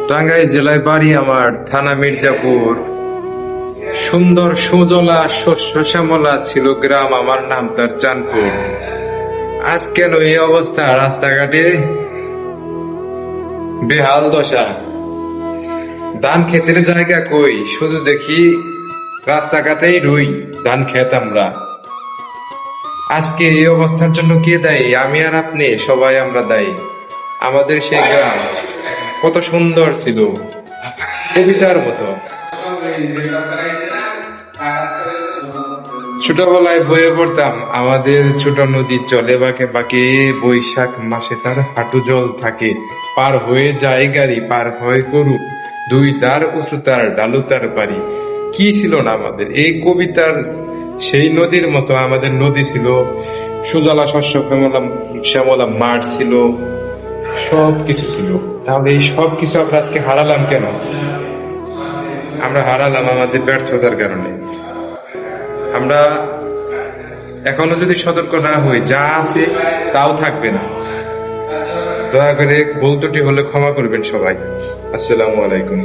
টাঙ্গাইল জেলায় বাড়ি আমার, থানা মির্জাপুর। সুন্দর সুজলা শস্য শ্যামলা ছিল গ্রাম আমার, নাম তার চাঁদপুর। আজ কেন এই অবস্থা, রাস্তাঘাটে বেহাল দশা। ধান ক্ষেতের জায়গা কই, শুধু দেখি রাস্তাঘাটেই রুই ধান ক্ষেত আমরা। আজকে এই অবস্থার জন্য কে দায়ী? আমি আর আপনি, সবাই আমরা দায়ী। আমাদের সেই গ্রাম কত সুন্দর ছিল, কবিতার মতো। ছোটবেলায় বইয়ে পড়তাম, আমাদের ছোট নদী চলে বাঁকে বাঁকে, বৈশাখ মাসে তার হাঁটু জল থাকে, পার হয়ে যায় গাড়ি, পার হয় গরু, দুই তার উঁচু তার ডালু তার বাড়ি। কি ছিল না আমাদের এই কবিতার সেই নদীর মতো আমাদের নদী ছিল, সুজলা শস্য শ্যামলা শ্যামলা মাঠ ছিল, সব কিছু ছিল। তাহলে এই সব কিছু আমরা আজকে হারালাম কেন? আমরা হারালাম আমাদের ব্যর্থতার কারণে। আমরা এখনো যদি সতর্ক না হই, যা আছে তাও থাকবে না। দয়া করে ভুল ত্রুটি হলে ক্ষমা করবেন সবাই। আসসালামু আলাইকুম।